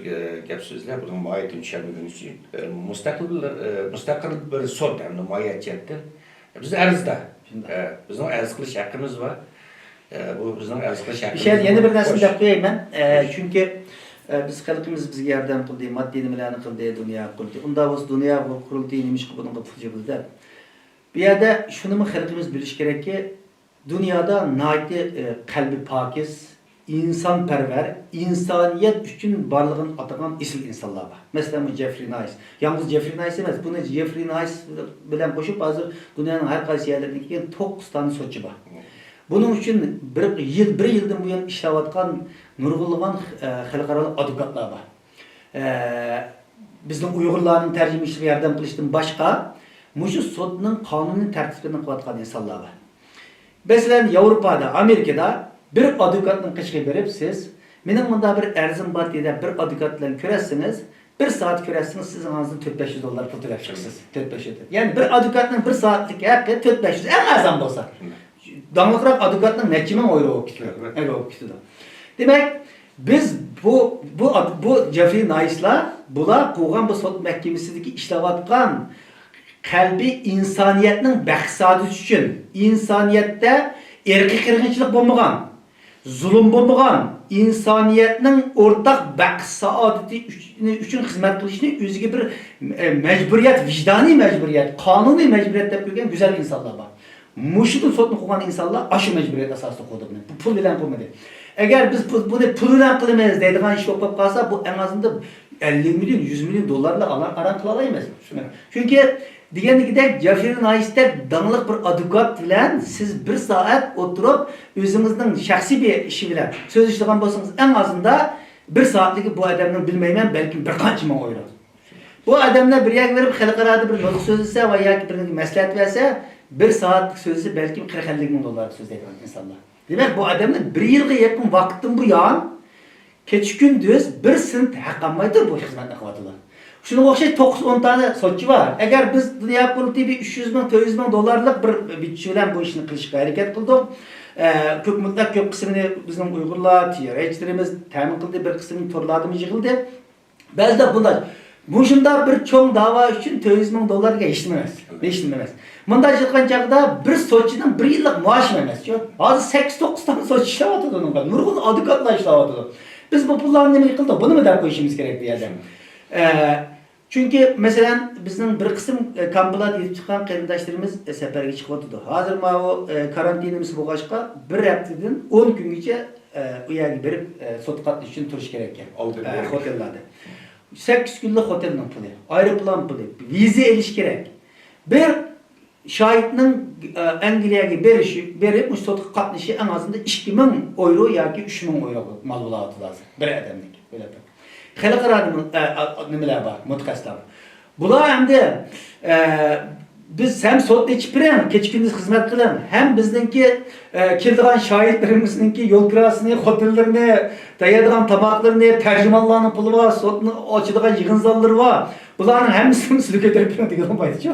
gap sözler bunun muayyetin düşenmediğin için. Müstakil bir sot hem de muayyet ettin. Biz erzda. Bizim erz kılış hakkımız var. Bu bizim erz kılış hakkımız var. Yeni bir nesli yapayım ben. Çünkü biz halkımız bize yardım kıldı, maddi nimelerni kıldı, dünya kıldı. Onda biz dünya kuruldu, neymiş ki bunun kıptıcımızda. Bir yerde şunu mu halkımız biliş gerek ki, dünyada naiti kalbi pakiz, insanperver, insaniyet üçün barlığın atakan isil insanlar var. Mesela bu Jeffrey Nice. Yalnız Jeffrey Nice emez. Bunu Jeffrey Nice bilen koşup hazır dünyanın her qaysı yerlerindeki 9 tane sotçu var. Bunun için bir yıldan bu yana işlevatkan nurgulluğun xalqaro advokatlar var. Bizim Uygurların tercüme işine yardım kılıştığım başka, muşu sotunun kanunun tertiplerini kıvatkan insanlar var. Mesela Avrupa'da, Amerika'da bir advokatın kışkı verip siz, benim bunda bir erzim var diye bir advokatla köresiniz, bir saat köresiniz, sizin ağzınızda $400 pul töleşirsiniz. Yani bir advokatın bir saatlik hakkı $400 en azam olsa. Damlıkırak advokatın neçimin euro okitudu. Demek biz bu Jeffrey Nice'la bula koğan bu sot mahkemesindeki işlevatkan kalbi insaniyetinin bəxsadı üçün, insaniyette erkek kırgınçılık bulmagan, zulüm bulmagan, insaniyetinin ortak bəxsadı üçün hizmet kılışını özüge bir mecburiyet, vicdani mecburiyet, kanuni mecburiyet yapırken güzel insanlar var. Muşudun sotunu koğan insanlar aşı mecburiyet asaslı koydu bunu. Bu pul bilen koymadı. Eğer biz bunu puluyla kılmayız deydiğin iş yapıp kalsa bu en azından 50 milyon, 100 milyon dolarla aran kılalayımız. Çünkü digende Jeffrey Nice'de danılık bir advokat bilen siz bir saat oturup özünüzün şahsi bir işi bilen söz işleyen bolsanız en azından bir saatlik bu adamın bilmeymen belki bir kaç mı euro. Bu adamla bir yer verip xalqarada bir nutq sözlese veya bir maslahat verse bir saatlik sözü belki 40-50 milyon dolar söz edilen insanlar. Demek bu adamın bir yılga yakın vaktin bu yan keç gündüz bir sınıf haqqanmaydır bu hizmetine kıvatılar. Şuna okşayıp 9-10 tane sotçu var. Eğer biz dünya kurulu bir 300 bin, 400 bin dolarlık bir bütçeyle bu işini kılışık hareket kıldık. Mutlak köp kısmını bizim Uygurlar, TRH'lerimiz temin kıldı, bir kısmını torladığımız yıkıldı. Belki de bunlar. Bunşunda bir çoğun dava için 400 bin dolarga işlememez. Bunda çıkan çağda bir sotçunun bir yıllık maaş vermez. Bazı 8-9 tane sotçu işlevatıdı onunla. Nurgun advokatla işlevatıdı. Biz bu pullarını ne yıkıldı? Bunu mu da koyuşumuz gerek bir yerden? Çünkü mesela bizim bir kısım kampılar deyip çıkan qarindaşlarımız seferge çıkıvatıdı. Hazır o karantinimiz bu başka bir haftadan 10 gün geçe uyarı verip sot katlı için turuş gerekken. Otellerde. 8 günlük otelin pulu, aeroplan pulu, vize eliş gerek. Bir şahitinin Angliyaga berip sot katlışı en azından 2000 euro yoki 3000 euro mal bulatı lazım. Bir adamlık. Böyle bir. Xalqaro nimeler var, mutaxassislar. Bular hamda biz hem sotda ichib biram, kecha kunduz xizmat qilam, hem bizningki keladigan shohidlarimizningki yo'l kirasini, hotellarini, tayyorlagan tomoqlarini, tarjimonlarning puli bor, sotni ochadigan yig'in zallari bor. Bularning hammasini sizga ko'tarib beradigan baytchi.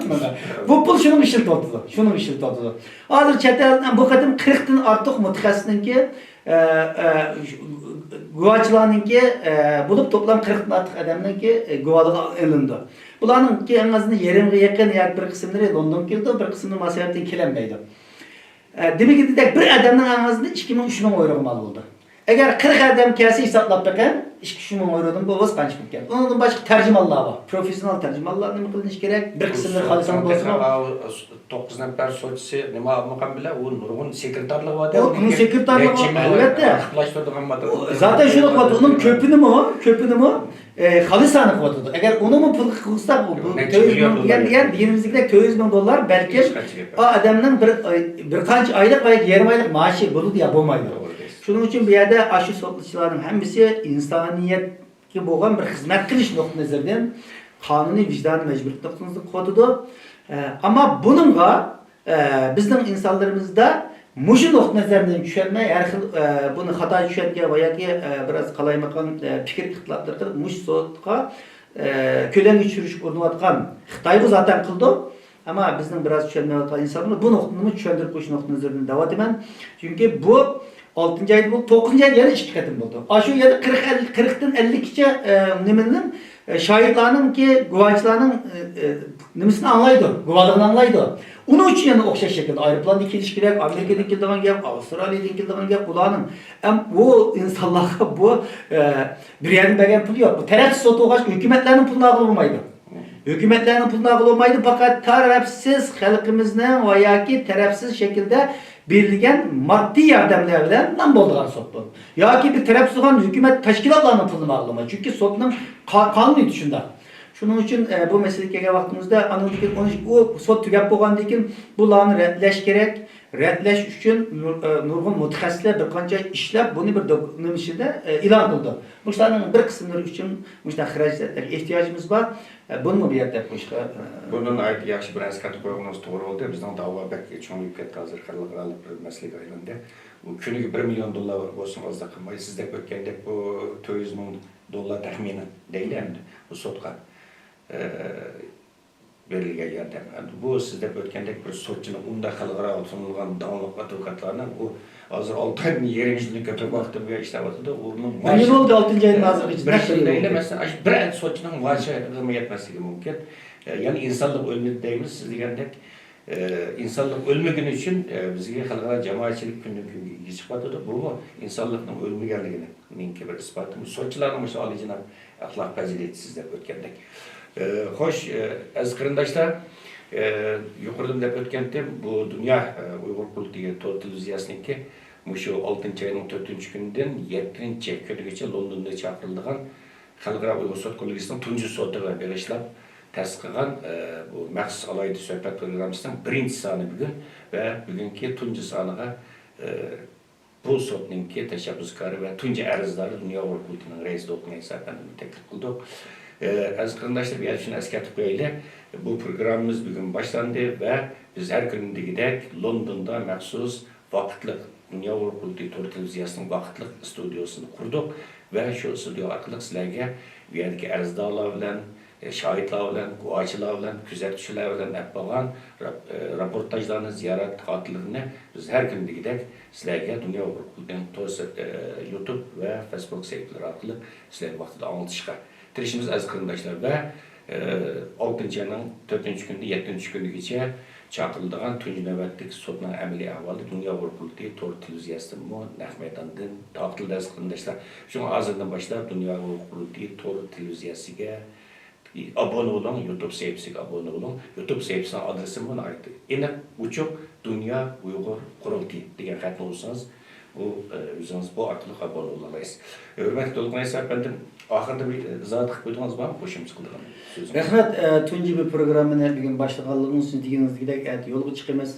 Bu pul shuning ishini topdi. Hozir chet eldan bu qadam 40 dan ortiq mutaxassisningki guvaçlarınki bulup toplam 40'dan artıq adamınki guvalığa alındı. Bularınki en azından yarımga yakın yani bir kısımları London keldi, bir kısmını masiyattan kelenmeydi. Demek ki bir adamın en azından 2000-3000 euro mal oldu. Eğer 40 adam kelse hesaplap bakın, 2000 eurodan bu qancha bo'lgan. Ondan başka tercümanlar var. Profesyonel tercümanlar nima qilinish kerak? Bir kısımları xalisan bo'lsin. 9 nafar so'chisi nima olmagan bilan u nurg'un sekretarlık var. Onun sekretarlığı var. Albatta. Akıflaştırdıgan material. Zaten şunu qiladi, onun köpünü mü xalisanı qiladi. Eğer onu mu pul qilsa bu 200 milyon yani dinimizde 200 milyon dolar belki o adamın bir qancha aylık belki yarım aylık maaşı bo'ladi ya bo'lmaydi. Şunun için bir yerde aşı sotluçuların hemisi insaniyetki bo'lgan bir hizmet qilish nuqtai nazaridan qonuniy vicdan mecburiyatimizni qo'ydi. Ama bununla bizning insonlarimizda mushu nuqtai nazaridan tushunmay, har xil buni xato tushungan va yoki biraz qalaymagan fikr ixtiloflar qilib mush sotga ko'lan tushirish urinayotgan Xitoy bu zaten qildi. Ama bizning biraz tushunmayotgan insonlar bu nuqtani tushuntirib qo'yish nuqtai nazaridan davom etaman. Chunki bu 6. ayda bu 9. ayda yana 2 qatim bo'ldi. Aşu yerda 40'dan 50gacha nimaning şahitlarning ki guvohchilarning nimasini anglaydi, guvohligini anglaydi. Uning uchun yana o'xshash shaklda aeroplanda kelish kerak, Amerikadan keladigan gap, Avstraliyadan keladigan gap ularning. Bu insonlarga bu bir yerdan bergan pul yo'q. Bu tarafsiz sotuvgaç hukumatlarning pulini olmaydi. Hükümetlerin pulunu alınmaydı fakat tarafsız halkımızın ve yaki tarafsız şekilde belirlenen maddi yardımlar bilen nam bolduğan sottu. Ya ki bir tarafsız olan hükümet teşkilatlarının pulunu alınmaydı. Çünkü sotunun kanuni dışında. Şunun için bu meseleye vaktimizde anladık o sot tügep bolgandan bularni redleş gerek. Redleş üçün nurgun mutaxassislar bir qancha ishlab buni bir nimasida e'lon qildi. Bularning bir qismlari uchun mushta xarajatlarga ehtiyojimiz bor. Bunu bir yerda qo'shqa. Bunun ayet yaxshi bir eslatib qo'yganimiz to'g'ri bo'ldi. Bizning da'vo bak cho'ngib ketdi hozir xalqaro bir masalaga aylandi. Bu kuniga 1 million dollar bo'lsin ozda qilmay sizdek o'tgandek bu 400 ming dollar taxminan deydi endi bu sotqa. Berilgan yordam. Bu sizda o'tgandek bir sotchining unda xalqaro sunilgan davlat advokatlarning u hozir 6 oyning yerini ko'proq vaqtda ishlayotdi. Uning ne oldu 6. ayın hazır için? Mesela bir ay sotchining maashi yetmasligi mumkin. Yani insanlık ölmedi deymiz siz degandek. İnsanlık ölmegani uchun bizga xalqaro jamoatchilik kundan kunga chiqadi. Bu insonlikning o'lmaganligini menga bir isboti. Sotchilarning o'sha olijanob axloq fazilati sizda o'tgandek. Hoş, aziz qarindoshlar, yuqorida deb o'tgandim, bu Dünya Uyg'ur Kulturi televiziyasininki shu 6-oyning 4-kunidan 7-kunigacha Londonda chaqirilgan Xalqaro Uyg'ur sot kollegiyasining tunji sotiga berishlab ta'sis qilgan bu maxsus alohida suhbat programmasining 1-soni bugun va bugungi tunji soniga bu sotninki tashabbuskori va tunji arzdori Dünya Uyg'ur Kulturining raisi bo'lgan hisoblanib taklif qildik. Aziz qarindoshlar, bir shuni eslatib qo'yaylik. Bu programmamiz bugun boshlandi va biz har kundagidek Londonda maxsus vaqtli Dünya Uyg'ur Kulturi televiziyasining vaqtli studiosini qurdik va shu studio orqali sizlarga bu yerdagi arzdorlar bilan, shohidlar bilan, guvohchilar bilan, kuzatuvchilar bilan bo'lgan reportajlarni, ziyorat xotiralarini biz har kundagidek sizlarga Dünya Uyg'ur Kulturi YouTube va Facebook saytlari orqali sizlarga vaqtida anglitishga tirishimiz aziz qarindoshlar va 6-ayning 4-kunida 7-kunigacha chaqirilgan tunji navbatdagi sotning amaliy ahvoli Dünya Uyg'ur Kulturi televiziyasidan naq maydondan taqtildi aziz qarindoshlar. Shunga hozirdan boshlab Dünya Uyg'ur Kulturi televiziyasiga abone olun, YouTube sayfasiga abone olun. YouTube sayfasining adresi buni aytdi. Aniq uchuq Dünya Uyg'ur Kulturi degan xatni olsangiz bu o'zingiz bu orqali abone bo'la olasiz. Hurmatli to'lqinlar, efendim, oxirida bir izoh qilib qo'ydingiz bormi? Qo'shimcha qilgan so'zim. Rahmat, tunji bir programmani bugun boshlaganligimiz uchun deganingizdek yo'lga chiqamiz.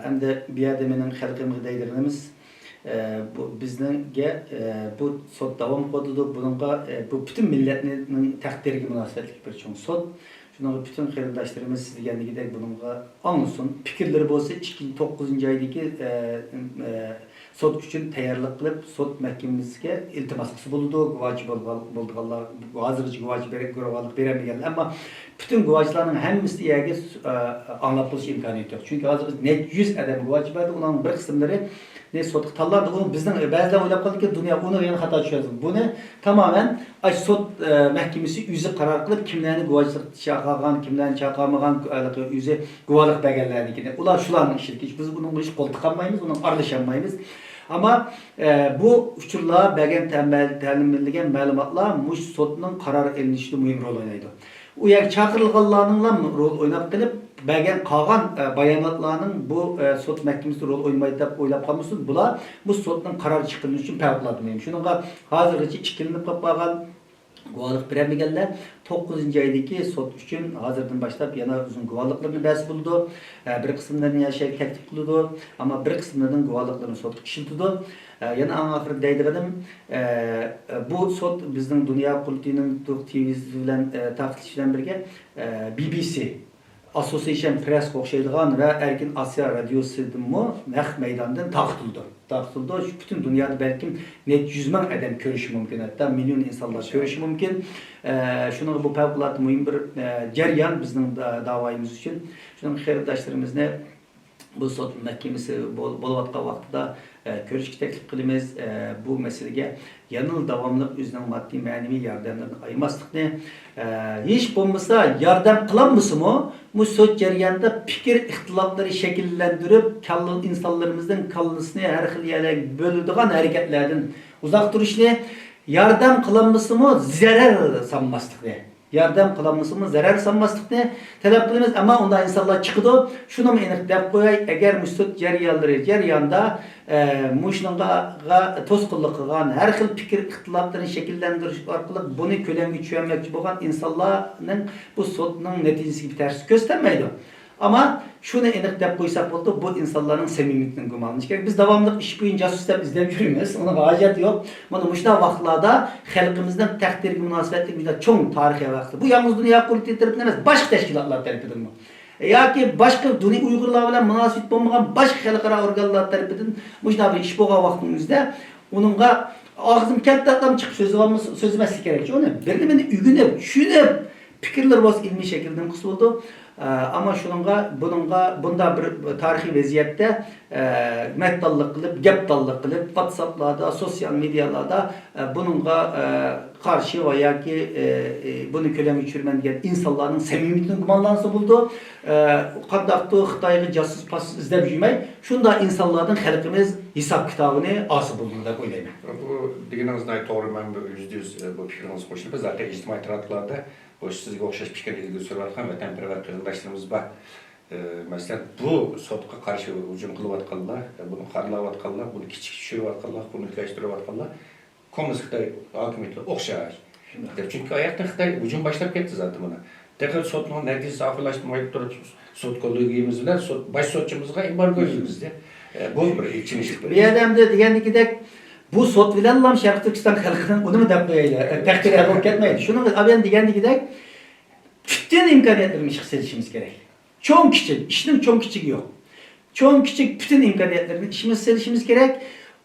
Endi bu yerda mening xalqimga deydirimiz bu bizga bu sot davom qiladi. Bunga bu butun millatning taqdiriga munosabatli bir cho'ng sot. Şuna bütün qarindoshlarimiz siz deganligidek bunga anlasın. Fikirleri bo'lsa 9-oydagi sot uchun tayyorlik qilib sot mahkamasiga iltimos qilsa bo'ladi. Guvohchi bo'lganlar, hozircha guvohchi beramaganlar, ammo bütün guvohchilarning hammasi yerga anglab bilish imkoniyati yo'q. Chunki hozir biz net 100 odam guvohchi bor, ularning bir qismlari ne sot tallardı. Onu bizden bazılar oylap kaldı ki dünya onu yana hata düşüyoruz. Bunu tamamen ay sot mahkemesi yüzü karar kılıp kimlerini guvacılık çakagan, kimlerini çakamagan yüzü guvalık belgelerdi. Ular şuların işi. Biz bunun iş kol tıkanmayız, onun arlaşamayız. Ama bu uçurluğa belgen təlimlendirilgen məlumatlar muş sotunun karar elinişinde mühim rol oynaydı. O yer çakırılganlarının rol oynap gelip belgen kalan bayanatlarının bu sot mahkemesinde rol oynamayı da oylap kalmışsın. Bula bu sotun karar çıktığının için fevkalade mühim. Şununla hazırlıcı içkilinip kapagan guvalık biremegenler 9. aydaki sot üçün hazırdan başlap yana uzun guvalıklarını bəs buldu. Bir kısımlarını yaşayıp teklif buldu. Ama bir kısımlarının guvalıklarını sot kışıltıdı. Yana an ahir deydiğim bu sot bizden Dünya Kultinin TV'si bilen taklit bilen birge BBC Association Press okşaydıgan ve Erkin Asya Radyosu'nun meydandan taktıldı. Bütün dünyada belki net 100 bin adam görüşü mümkün. Hatta milyon insanlar görüşü mümkün. Şunun bu fevkalade mühim bir ceryan bizim davayımız için. Şunun xeyirdaşlarımız ne? Bu sot mahkemesi bolavatqa vaqtida görüşki teklif qilamiz. Bu meselege yanıl davamlıq özünün maddi manevi yardımlarını ayırmaslıqni hiç bulmasa yardım kılanmısımı bu sot jarayonida fikir ixtilafları şekillendirip insanlarımızın kallısını her xil yerlerge bölüdigan hareketlerden uzak duruşni yardım kılanmısımı zarar sanmaslıqni. Yardım kılanmasımız zarar sanmaslıqni talep qilamiz, ama onda insanlar çıkıdı. Şunu mu aniq deb qo'yay, agar mustot jarayonda muşnunga to'sqinlik qilgan har xil fikr ixtiloflarini shakllantirish orqali buni ko'lamga tushirmoqchi bo'lgan insonlarning bu sotning natijasiga bir ta'sir ko'rsatmaydi. Ama şunu aniq deb qo'ysak bo'ldi, bu insonlarning samimiyatini gumonlanish kerak. Biz davomli ish bo'yin jasus deb izlab yuramiz. Ona hojat yo'q. Mana mushunday vaqtlarda xalqimizning taqdiriga munosabatli juda cho'ng tarixiy vaqti. Bu yalnız Dünya Kulturi tarafidan emas, boshqa tashkilotlar tarafidan yoki boshqa Uyg'urlar bilan munosabat bo'lmagan boshqa xalqaro organlar tarafidan mushunday bir ish bo'lgan vaqtimizda uningga og'zim kaltadan chiqib so'zlamaslik kerak. Uni birni ügünüp, tushunib, fikrlar bo'lsa ilmiy shaklda qilsa bo'ldi. Ama bunda bir tarihi vaziyette mettallık kılıp, geptallık kılıp, WhatsApp'larda, sosyal medyalarda bununla karşı veya ki bunu köleme geçirmen diyen insanların samimiyetini kumanlansa buldu. Qandaqtı Xitayga casus pasus izlep yürümey. Şunda insanlardan halkımız hesap kitabını ası bulduğunu da oylayım. Bu degeniniz doğru, ben %100 bu fikriniz koşulub. Zaten ictimai taraflarda sizga o'xshash fikrlarga so'rayotgan vatanparvar qarindoshlarimiz bor. Masalan, bu sotga qarshi hujum qilayotganlar, buni xorlayotganlar, buni kichik tushirayotganlar, buni ulashtirayotganlar kommunist Xitoy hokimiyatlari o'xshash. Chunki ayaqdan Xitoy hujum boshlab ketdi zaten buni. Tekrar sotning natijasi oxirlashtirmayib turib, sot kollegiyamiz bilan bosh sotchimizga embargo yurgizdi. Bu bir ichinish. Bir odamda degandekidek bu sot bilen lam Şarkı Türkistan halkının onu mu da koyayla takdir edip ketmeydi. Şunu abiyen degandekidek bütün imkaniyetlerini işimiz gerek. Çok küçük, işinin çok küçük yok. Çok küçük bütün imkaniyetlerini işimiz gerek.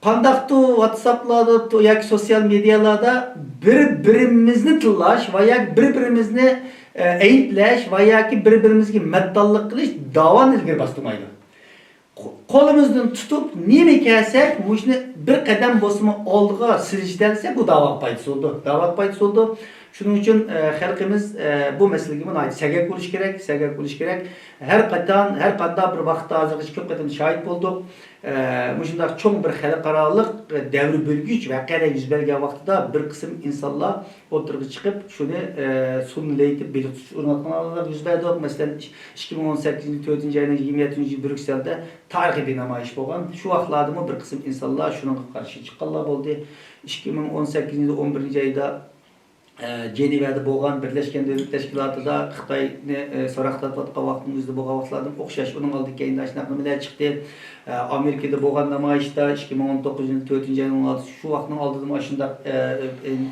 Qandaqtı WhatsApp'larda yoki sosyal medyalarda birbirimizni tillash va yoki birbirimizni ayıplash va yoki birbirimizga maddallik qilish davoni ilgari bostirmaydi. Qo'limizdan tutib nima kelsak, mushni bir qadam bosma oldiga silishdansa bu da'vo foydasi bo'ldi. Da'vo foydasi bo'ldi. Shuning uchun xalqimiz bu masalaga munoyat sagak bo'lish kerak. Her qanday bir vaqtda hozirgacha ko'p qatam shohid bo'ldik. Mushundaq cho'ng bir xalqaroliq davri bo'lgich voqealar yuz bergan vaqtida bir qism insonlar o'tirg'i chiqib shuni sunnilaytib belirtish o'rnatganlar yuz berdi. Masalan 2018 4-oyning 27 Brüksel'de tarixiy bir namoyish bo'lgan. Shu vaqtlarda bir qism insonlar shunga qarshi chiqqanlar bo'ldi. 2018 11 oyda Cenevada bo'lgan Birleşken Devletler Teşkilatı'da Xitoyni so'roqlatayotgan vaqtimizda bo'lgan vaqtlarda o'xshash uning oldiga keyinda shunaqa nimalar chiqdi. Amerikada bo'lgan namoyishda 2019 4-oyning 16 shu vaqtning oldida mana shunday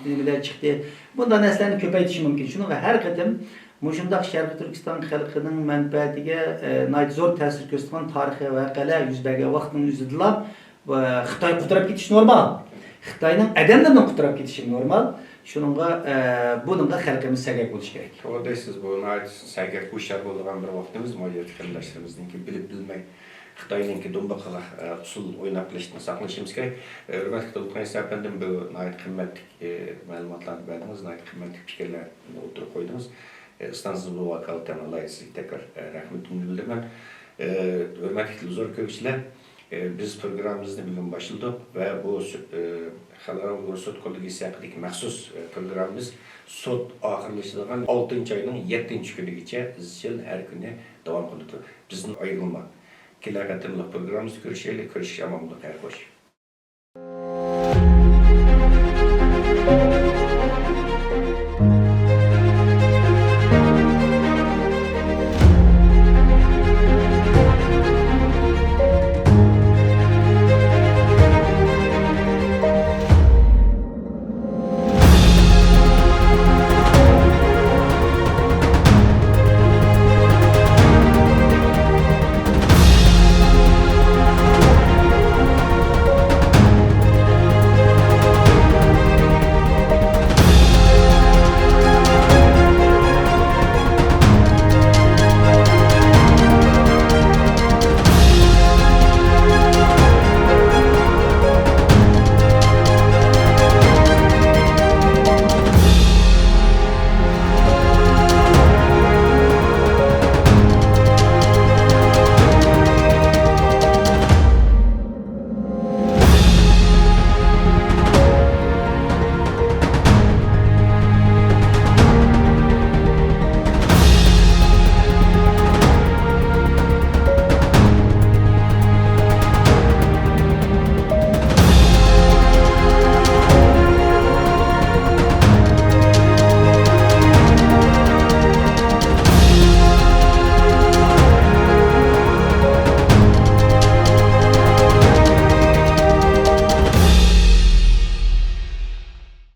nimalar chiqdi. Bunday narsalarni ko'paytirish mumkin. Shuni va har qatim mushundaq Sharq Turkiston xalqining manfaatiga zo'r ta'sir ko'rsatgan tarixiy voqealar yuz bergan vaqtning o'zida Xitoy quturib ketishi normal. Xitoyning odamlardan quturib ketishi normal. Şununla bununla halkımız səgək buluş gerek. Oradaysiz bu nəhayət səgək bu işlər bolğan bir vaxtımız müəyyən fikirləşdiyimizdənki bilib bilmək Xitayınki dumbağa usul oynab bilishni saqlashimiz kerak. Hörmətli Dolqay əfəndim bu nəhayət qimmatli məlumatlarni berdiniz, nəhayət qimmatli fikirlərni o'tirib qo'ydingiz. Istansız bu vakalətən Allah sizə təkrar rəhmətimi bildirəm. Hörmətli televizor görüşçülər, biz programımızı bugün başladık ve bu Xalqaro Uyğur Sud Kollegiyası haqidagi məxsus programımız sud axırlaşdırılan 6-cı ayının 7-ci günügacha izchil her günü davam qiladi. Bizning ayrılma. Kelakatımlı programımızda görüşelim, görüşeceğim ama xeyir hoş.